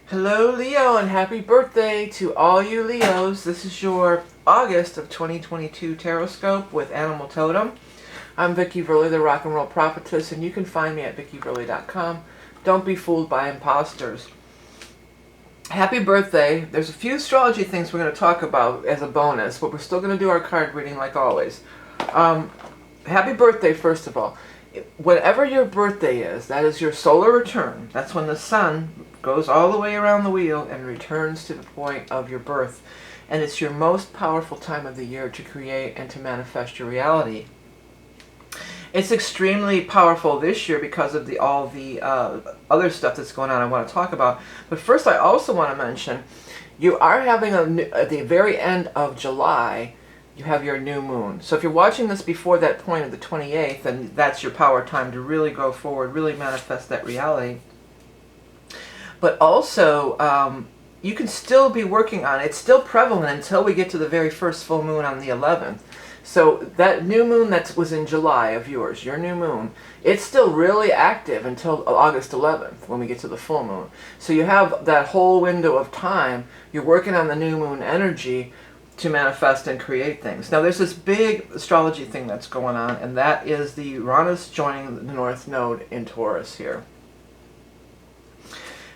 Hello Leo, and happy birthday to all you Leos. This is your August of 2022 Taroscope with Animal Totem. I'm Vickieverlie, the rock and roll prophetess, and you can find me at vickieverlie.com. Don't be fooled by imposters. Happy birthday. There's a few astrology things we're going to talk about as a bonus, but we're still going to do our card reading like always. Happy birthday, first of all. Whatever your birthday is, that is your solar return. That's when the sun goes all the way around the wheel and returns to the point of your birth. And it's your most powerful time of the year to create and to manifest your reality. It's extremely powerful this year because of all the other stuff that's going on I want to talk about. But first, I also want to mention, you are having at the very end of July, you have your new moon. So if you're watching this before that point of the 28th, then that's your power time to really go forward, really manifest that reality. But also, you can still be working on it. It's still prevalent until we get to the very first full moon on the 11th. So that new moon that was in July of yours, your new moon, it's still really active until August 11th when we get to the full moon. So you have that whole window of time. You're working on the new moon energy to manifest and create things. Now there's this big astrology thing that's going on, and that is the Uranus joining the North Node in Taurus here.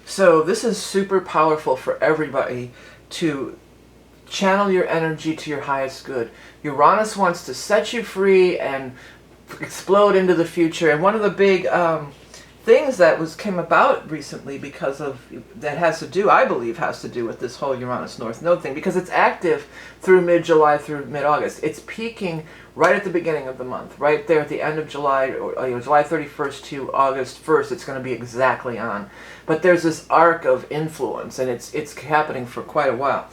So this is super powerful for everybody to channel your energy to your highest good. Uranus wants to set you free and explode into the future. And one of the big things that came about recently because of that has to do, I believe, has to do with this whole Uranus North Node thing, because it's active through mid-July through mid-August. It's peaking right at the beginning of the month, right there at the end of July, or July 31st to August 1st. It's going to be exactly on. But there's this arc of influence, and it's happening for quite a while.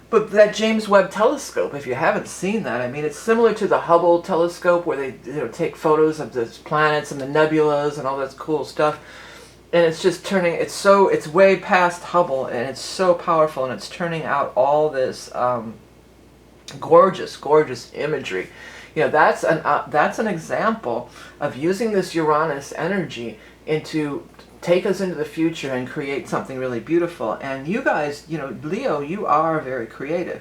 But that James Webb telescope, if you haven't seen that, I mean, it's similar to the Hubble telescope where they take photos of the planets and the nebulas and all that cool stuff. And it's just turning, it's way past Hubble, and it's so powerful, and it's turning out all this gorgeous, gorgeous imagery. You know, that's an example of using this Uranus energy into take us into the future and create something really beautiful. And you guys, you know, Leo, you are very creative.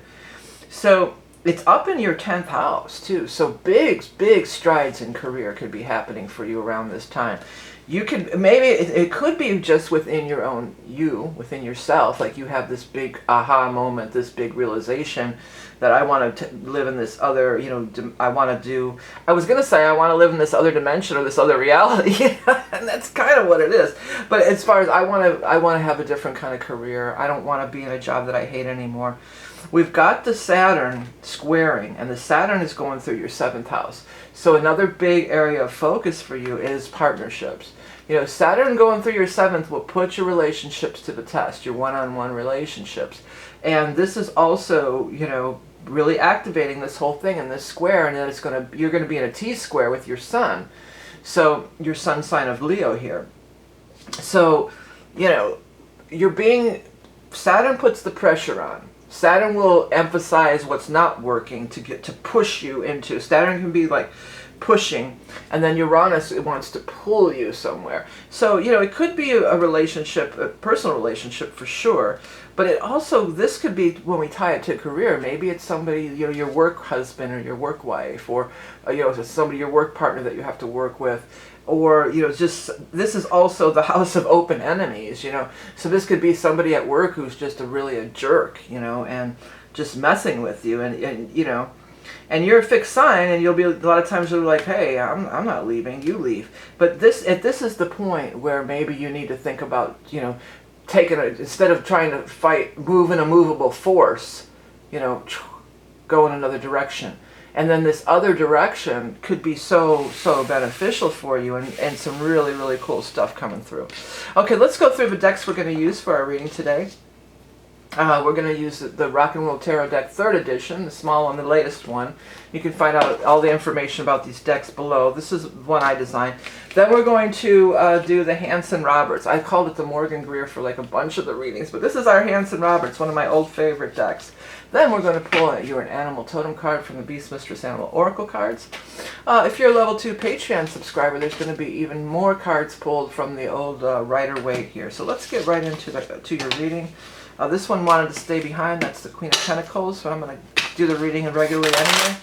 So it's up in your 10th house too. So big strides in career could be happening for you around this time. You could, maybe it could be just within your own within yourself, like you have this big aha moment, this big realization that I want to live in this other, you know, I want to live in this other dimension or this other reality, and that's kind of what it is. But as far as I want to have a different kind of career. I don't want to be in a job that I hate anymore. We've got the Saturn squaring, and the Saturn is going through your 7th house. So another big area of focus for you is partnerships. You know, Saturn going through your 7th will put your relationships to the test, your one-on-one relationships. And this is also, you know, really activating this whole thing in this square, and then you're going to be in a T-square with your sun. So your sun sign of Leo here. So, you know, Saturn puts the pressure on. Saturn will emphasize what's not working to push you into. Saturn can be like pushing, and then Uranus wants to pull you somewhere. So, you know, it could be a relationship, a personal relationship for sure, but this could be, when we tie it to career, maybe it's somebody, you know, your work husband or your work wife, or, you know, somebody, your work partner that you have to work with. Or, you know, this is also the house of open enemies, you know. So this could be somebody at work who's just really a jerk, you know, and just messing with you, and you know, and you're a fixed sign, and you'll be, a lot of times you'll be like, hey, I'm not leaving, you leave. But this is the point where maybe you need to think about, you know, instead of trying to move in a movable force, you know, go in another direction. And then this other direction could be so beneficial for you, and some really, really cool stuff coming through. Okay, let's go through the decks we're going to use for our reading today. We're going to use the Rock and Roll Tarot deck 3rd edition, the small one, the latest one. You can find out all the information about these decks below. This is one I designed. Then we're going to do the Hanson Roberts. I called it the Morgan Greer for like a bunch of the readings, but this is our Hanson Roberts, one of my old favorite decks. Then we're going to pull You're an Animal Totem card from the Beast Mistress Animal Oracle cards. If you're a level 2 Patreon subscriber, there's going to be even more cards pulled from the old Rider-Waite here. So let's get right into your reading. This one wanted to stay behind. That's the Queen of Pentacles, so I'm going to do the reading regularly anyway.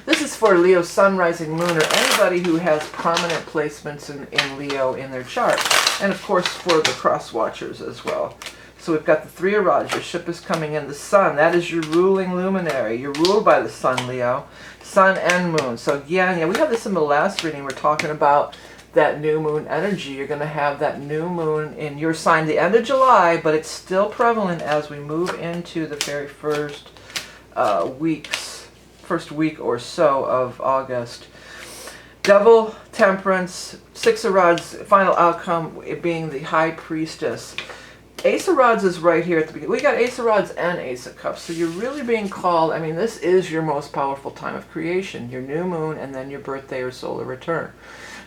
This is for Leo Sun, Rising, Moon, or anybody who has prominent placements in Leo in their chart. And of course for the cross watchers as well. So we've got the Three of Rods. Your ship is coming in. The Sun, that is your ruling luminary. You're ruled by the Sun, Leo. Sun and Moon. So yeah, we had this in the last reading. We're talking about that new moon energy. You're going to have that new moon in your sign the end of July, but it's still prevalent as we move into the very first week or so of August. Devil, Temperance, Six of Rods, final outcome being the High Priestess. Ace of Rods is right here at the beginning. We got Ace of Rods and Ace of Cups. So you're really being called, I mean, this is your most powerful time of creation. Your new moon and then your birthday or solar return.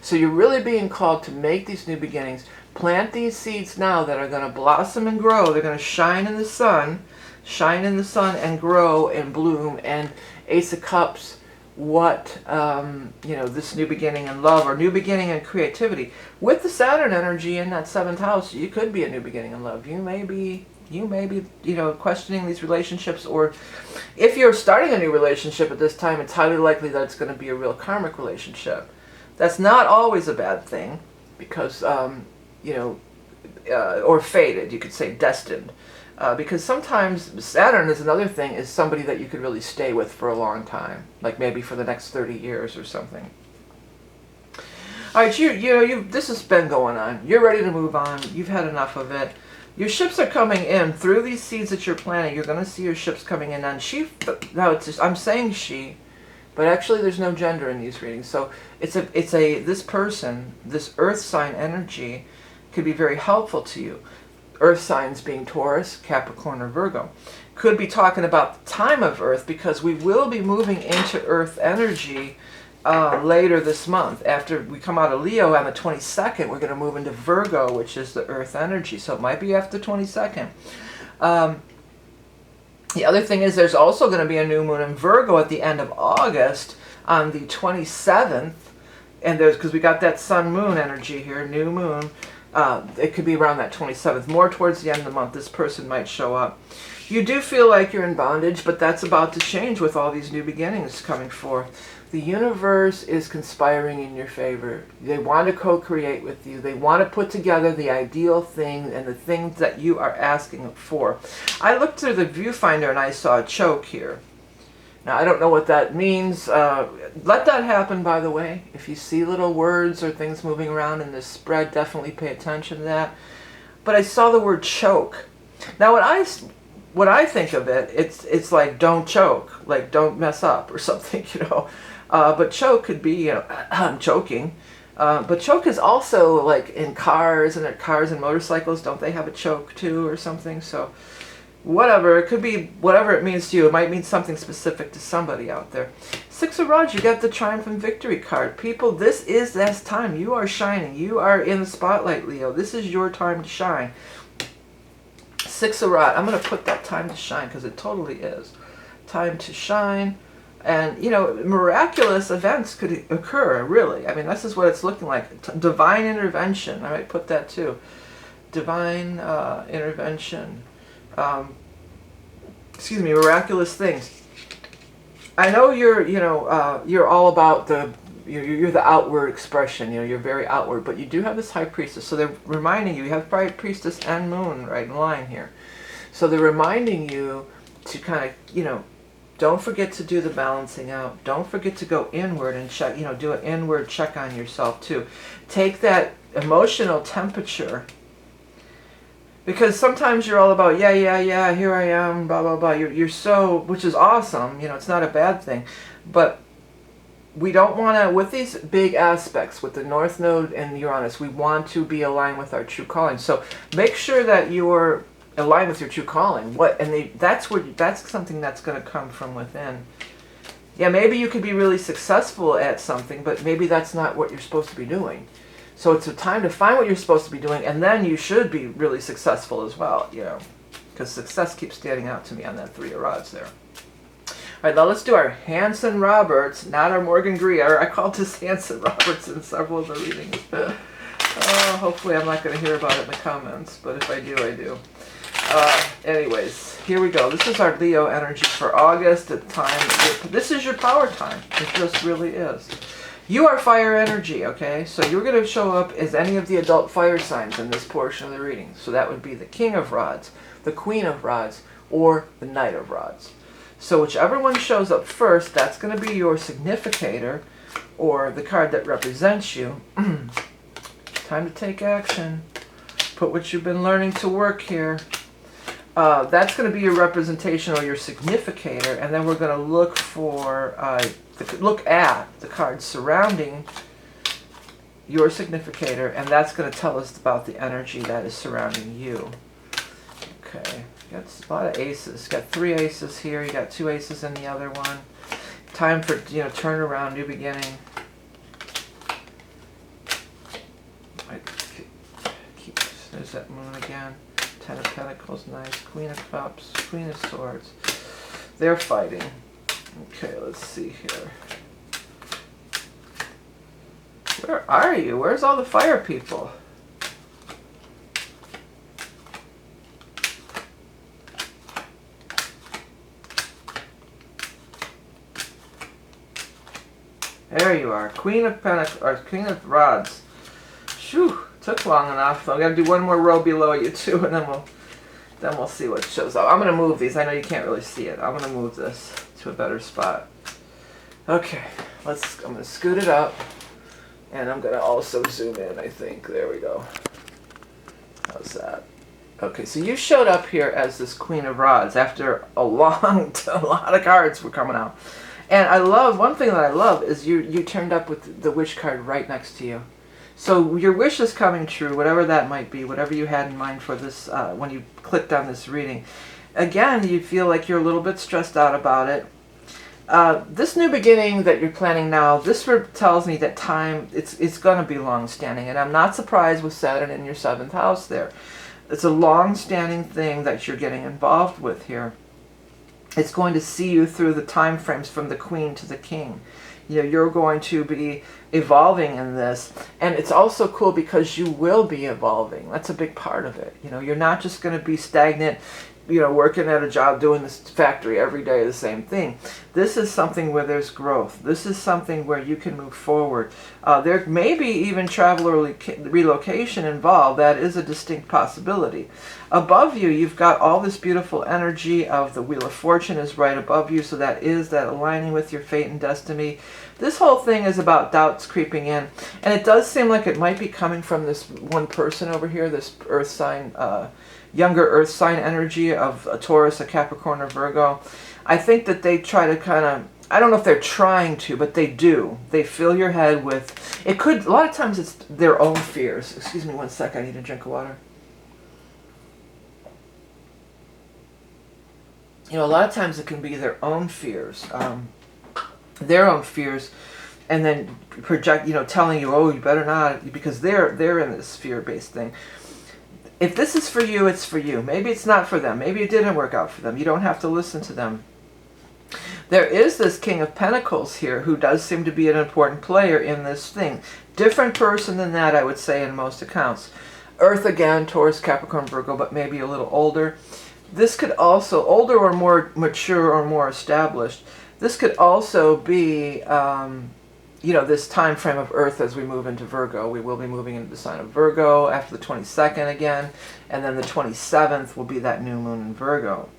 So you're really being called to make these new beginnings. Plant these seeds now that are going to blossom and grow. They're going to shine in the sun and grow and bloom. And Ace of Cups, what this new beginning in love or new beginning in creativity. With the Saturn energy in that 7th house, you could be a new beginning in love. You may be questioning these relationships, or if you're starting a new relationship at this time, it's highly likely that it's going to be a real karmic relationship. That's not always a bad thing, because or fated, you could say destined. Because sometimes Saturn is another thing, is somebody that you could really stay with for a long time, like maybe for the next 30 years or something. All right, this has been going on. You're ready to move on. You've had enough of it. Your ships are coming in through these seeds that you're planting. You're going to see your ships coming in. And I'm saying she, but actually there's no gender in these readings. So this person, this Earth sign energy, could be very helpful to you. Earth signs being Taurus, Capricorn, or Virgo. Could be talking about the time of Earth, because we will be moving into Earth energy later this month. After we come out of Leo on the 22nd, we're going to move into Virgo, which is the Earth energy. So it might be after the 22nd. The other thing is there's also going to be a new moon in Virgo at the end of August on the 27th. And because we got that sun moon energy here, new moon. It could be around that 27th, more towards the end of the month. This person might show up. You do feel like you're in bondage, but that's about to change with all these new beginnings coming forth. The universe is conspiring in your favor. They want to co-create with you. They want to put together the ideal thing and the things that you are asking for. I looked through the viewfinder and I saw a choke here. Now, I don't know what that means. Let that happen, by the way. If you see little words or things moving around in this spread, definitely pay attention to that. But I saw the word choke. Now, when I think of it, it's like don't choke, like don't mess up or something, But choke could be, I'm choking. But choke is also like in cars and motorcycles. Don't they have a choke too or something? So whatever, it could be whatever it means to you. It might mean something specific to somebody out there. Six of Rods, you got the Triumph and Victory card. People, this is this time. You are shining. You are in the spotlight, Leo. This is your time to shine. Six of Rods, I'm going to put that time to shine because it totally is. Time to shine. And, miraculous events could occur, really. I mean, this is what it's looking like. Divine intervention. I might put that too. Divine intervention. Miraculous things. I know you're all about you're the outward expression, you're very outward, but you do have this High Priestess, so they're reminding you have High Priestess and Moon right in line here. So they're reminding you to kind of, don't forget to do the balancing out. Don't forget to go inward and check, do an inward check on yourself too. Take that emotional temperature. Because sometimes you're all about, yeah, here I am, blah, blah, blah. You're so, which is awesome, it's not a bad thing. But we don't want to, with these big aspects, with the North Node and Uranus, we want to be aligned with our true calling. So make sure that you're aligned with your true calling. That's something that's going to come from within. Yeah, maybe you could be really successful at something, but maybe that's not what you're supposed to be doing. So it's a time to find what you're supposed to be doing, and then you should be really successful as well, you know, because success keeps standing out to me on that 3 of rods there. All right, now let's do our Hanson Roberts, not our Morgan Greer. I called this Hanson Roberts in several of the readings. Hopefully I'm not going to hear about it in the comments, but if I do, I do. Anyways, here we go. This is our Leo energy for August. At time, this is your power time. It just really is. You are fire energy, okay? So you're going to show up as any of the adult fire signs in this portion of the reading. So that would be the King of Rods, the Queen of Rods, or the Knight of Rods. So whichever one shows up first, that's going to be your significator, or the card that represents you. Time to take action. Put what you've been learning to work here. That's going to be your representation or your significator, and then we're going to look for look at the cards surrounding your significator, and that's going to tell us about the energy that is surrounding you. Okay, got a lot of aces. Got 3 aces here. You got 2 aces in the other one. Time for, you know, turn around, new beginning. There's that moon again. 10 of Pentacles, nice. Queen of Cups, Queen of Swords. They're fighting. Okay, let's see here. Where are you? Where's all the fire people? There you are. Queen of Pentacles, or Queen of Rods. Phew. Took long enough. I'm gonna do one more row below you too, and then we'll see what shows up. I'm gonna move these. I know you can't really see it. I'm gonna move this to a better spot. Okay, I'm gonna scoot it up, and I'm gonna also zoom in. I think there we go. How's that? Okay, so you showed up here as this Queen of Rods after a lot of cards were coming out, and I love one thing that I love is you turned up with the Witch card right next to you. So your wish is coming true, whatever that might be, whatever you had in mind for this when you clicked on this reading. Again, you feel like you're a little bit stressed out about it. This new beginning that you're planning now, this tells me that time, it's going to be long-standing. And I'm not surprised with Saturn in your 7th house there. It's a long-standing thing that you're getting involved with here. It's going to see you through the time frames from the Queen to the King. You know, you're going to be evolving in this, and it's also cool because you will be evolving. That's a big part of it. You know, you're not just going to be stagnant, you know, working at a job, doing this factory every day, the same thing. This is something where there's growth. This is something where you can move forward. There may be even travel or relocation involved. That is a distinct possibility. Above you, you've got all this beautiful energy of the Wheel of Fortune is right above you, so that is that aligning with your fate and destiny. This whole thing is about doubts creeping in, and it does seem like it might be coming from this one person over here, this Earth sign, younger Earth sign energy of a Taurus, a Capricorn, or Virgo. I think that they try to kind of, I don't know if they're trying to, but they do. They fill your head with, it could, a lot of times it's their own fears. Excuse me one sec, I need a drink of water. You know, a lot of times it can be their own fears. And then project, you know, telling you, oh, you better not, because they're in this fear-based thing. If this is for you, it's for you. Maybe it's not for them. Maybe it didn't work out for them. You don't have to listen to them. There is this King of Pentacles here who does seem to be an important player in this thing. Different person than that, I would say, in most accounts. Earth again, Taurus, Capricorn, Virgo, but maybe a little older. This could also, older or more mature or more established. This could also be, you know, this time frame of Earth as we move into Virgo. We will be moving into the sign of Virgo after the 22nd again, and then the 27th will be that new moon in Virgo.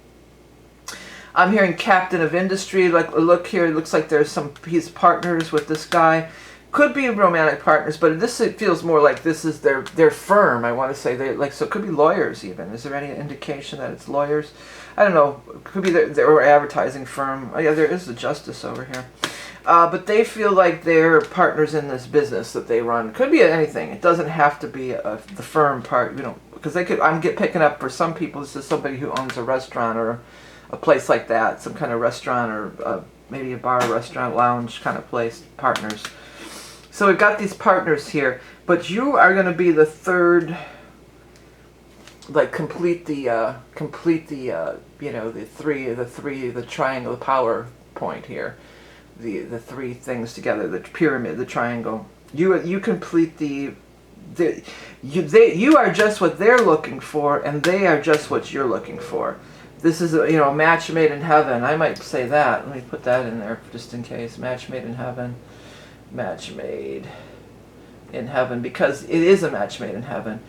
I'm hearing captain of industry. Like, look here, it looks like there's he's partners with this guy. Could be romantic partners, but this, it feels more like this is their firm. I want to say they like, so it could be lawyers even. Is there any indication that it's lawyers? I don't know. It could be their advertising firm. Oh, yeah, there is the justice over here. But they feel like they're partners in this business that they run. Could be anything. It doesn't have to be the firm part, you know, because they could. picking up for some people. This is somebody who owns a restaurant or a place like that, some kind of restaurant or maybe a bar, restaurant, lounge kind of place, partners. So we've got these partners here, but you are going to be the third, like complete the you know, the triangle, the power point here, the three things together, the pyramid, the triangle. You complete you are just what they're looking for, and they are just what you're looking for. This is a, you know, a match made in heaven. I might say that. Let me put that in there just in case. Match made in heaven. Match made in heaven, because it is a match made in heaven.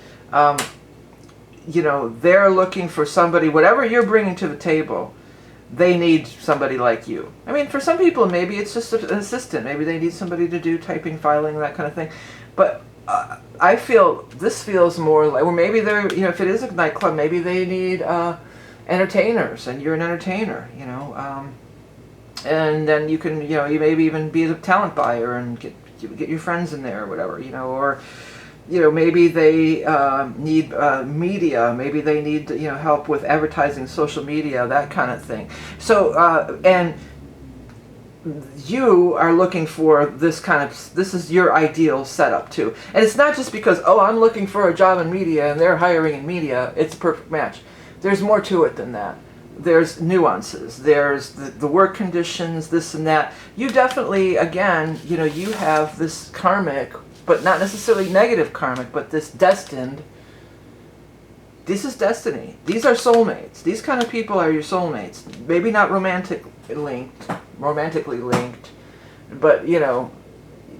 You know, they're looking for somebody, whatever you're bringing to the table, they need somebody like you. I mean, for some people, maybe it's just an assistant. Maybe they need somebody to do typing, filing, that kind of thing. But I feel this feels more like, or maybe they're, you know, if it is a nightclub, maybe they need entertainers, and you're an entertainer, you know. And then you can, you know, you maybe even be a talent buyer and get your friends in there or whatever, you know, or, you know, maybe they need media, maybe they need, you know, help with advertising, social media, that kind of thing. So, and you are looking for this kind of, this is your ideal setup too. And it's not just because, oh, I'm looking for a job in media and they're hiring in media, it's a perfect match. There's more to it than that. There's nuances, there's the work conditions, this and that. You definitely, again, you know, you have this karmic, but not necessarily negative karmic, but this destined. This is destiny. These are soulmates. These kind of people are your soulmates. Maybe not romantically linked, but, you know,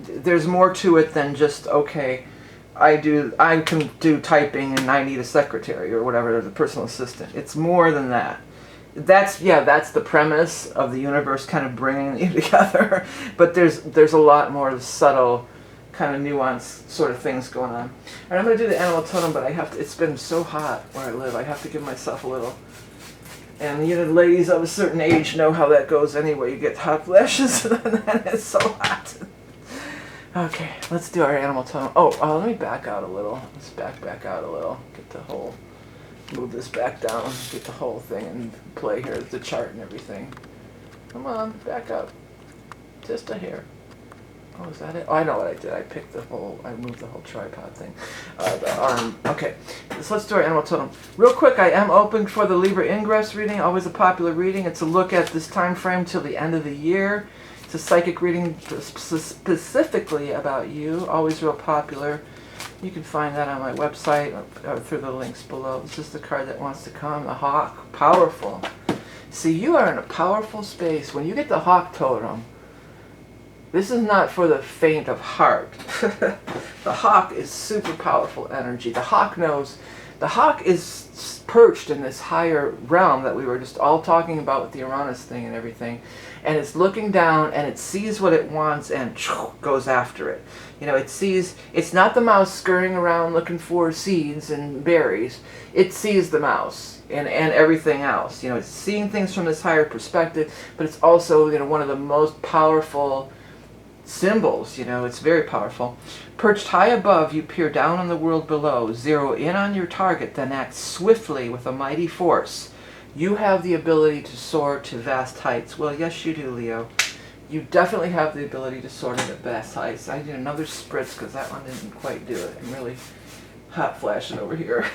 there's more to it than just, okay, I can do typing and I need a secretary or whatever, the personal assistant. It's more than that. That's the premise of the universe kind of bringing you together. But there's a lot more subtle, kind of nuanced sort of things going on. And I'm going to do the animal totem, but I have to. It's been so hot where I live. I have to give myself a little. And you know, ladies of a certain age know how that goes anyway. You get hot flashes, and then it's so hot. Okay, let's do our animal totem. Oh, let me back out a little. Let's back out a little. Get the whole. Move this back down, get the whole thing in play here, the chart and everything. Come on, back up. Just a hair. Oh, is that it? Oh, I know what I did. I moved the whole tripod thing. The arm. Okay, so let's do our animal totem. Real quick, I am open for the Libra Ingress reading, always a popular reading. It's a look at this time frame till the end of the year. It's a psychic reading specifically about you, always real popular. You can find that on my website or through the links below. This is the card that wants to come. The hawk. Powerful. See, you are in a powerful space. When you get the hawk totem, this is not for the faint of heart. The hawk is super powerful energy. The hawk knows. The hawk is perched in this higher realm that we were just all talking about with the Uranus thing and everything. And it's looking down and it sees what it wants and goes after it. You know, it sees, it's not the mouse scurrying around looking for seeds and berries. It sees the mouse and everything else. You know, it's seeing things from this higher perspective, but it's also, you know, one of the most powerful symbols. You know, it's very powerful. Perched high above, you peer down on the world below. Zero in on your target, then act swiftly with a mighty force. You have the ability to soar to vast heights. Well, yes, you do, Leo. You definitely have the ability to soar to vast heights. I did another spritz because that one didn't quite do it. I'm really hot flashing over here.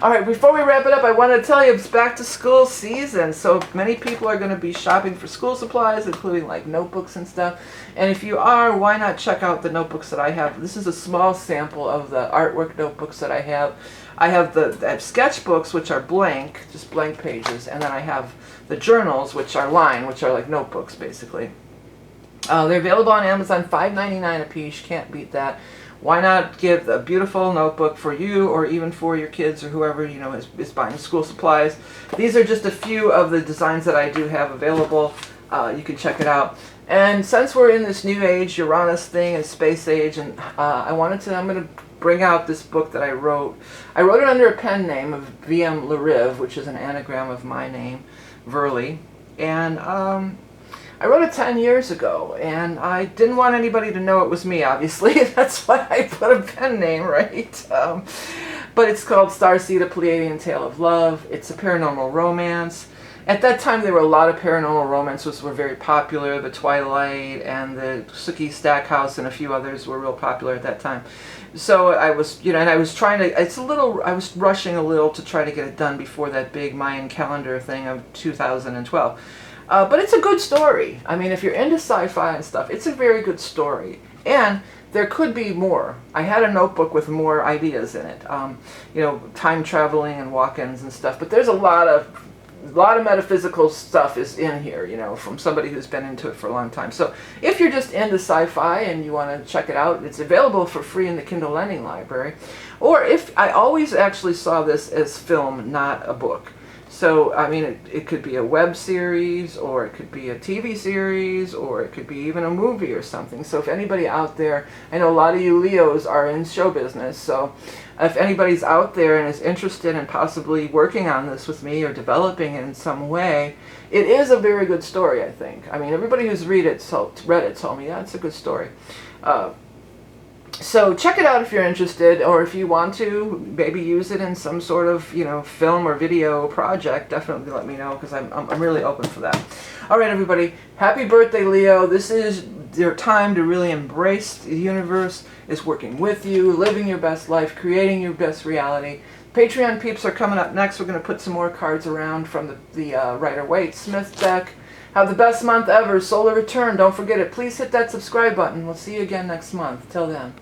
All right, before we wrap it up, I wanted to tell you it's back to school season. So many people are going to be shopping for school supplies, including like notebooks and stuff. And if you are, why not check out the notebooks that I have? This is a small sample of the artwork notebooks that I have. I have sketchbooks, which are blank, just blank pages, and then I have the journals, which are lined, which are like notebooks, basically. They're available on Amazon, $5.99 a piece. Can't beat that. Why not give a beautiful notebook for you, or even for your kids, or whoever, you know, is buying school supplies. These are just a few of the designs that I do have available. You can check it out. And since we're in this new age, Uranus thing, and space age, and I'm going to bring out this book that I wrote. I wrote it under a pen name of VM Lariv, which is an anagram of my name, Verlie. And I wrote it 10 years ago, and I didn't want anybody to know it was me, obviously. That's why I put a pen name, right? But it's called Starseed, A Pleiadian Tale of Love. It's a paranormal romance. At that time, there were a lot of paranormal romances were very popular. The Twilight and the Sookie Stackhouse and a few others were real popular at that time. So I was, and I was trying to, I was rushing a little to try to get it done before that big Mayan calendar thing of 2012. But it's a good story. I mean, if you're into sci-fi and stuff, it's a very good story. And there could be more. I had a notebook with more ideas in it. Time traveling and walk-ins and stuff. But there's a lot of metaphysical stuff is in here, from somebody who's been into it for a long time. So if you're just into sci-fi and you want to check it out, it's available for free in the Kindle Lending Library. Or I always actually saw this as film, not a book. So, I mean, it could be a web series, or it could be a TV series, or it could be even a movie or something. So if anybody out there, I know a lot of you Leos are in show business, so if anybody's out there and is interested in possibly working on this with me or developing it in some way, it is a very good story, I think. I mean, everybody who's read it told me, yeah, it's a good story. So check it out if you're interested, or if you want to maybe use it in some sort of film or video project. Definitely let me know, because I'm really open for that. All right, everybody, happy birthday, Leo. This is your time to really embrace the universe is working with you, living your best life, creating your best reality. Patreon peeps are coming up next. We're going to put some more cards around from the Rider-Waite-Smith deck. Have the best month ever, Solar Return. Don't forget it. Please hit that subscribe button. We'll see you again next month. Till then.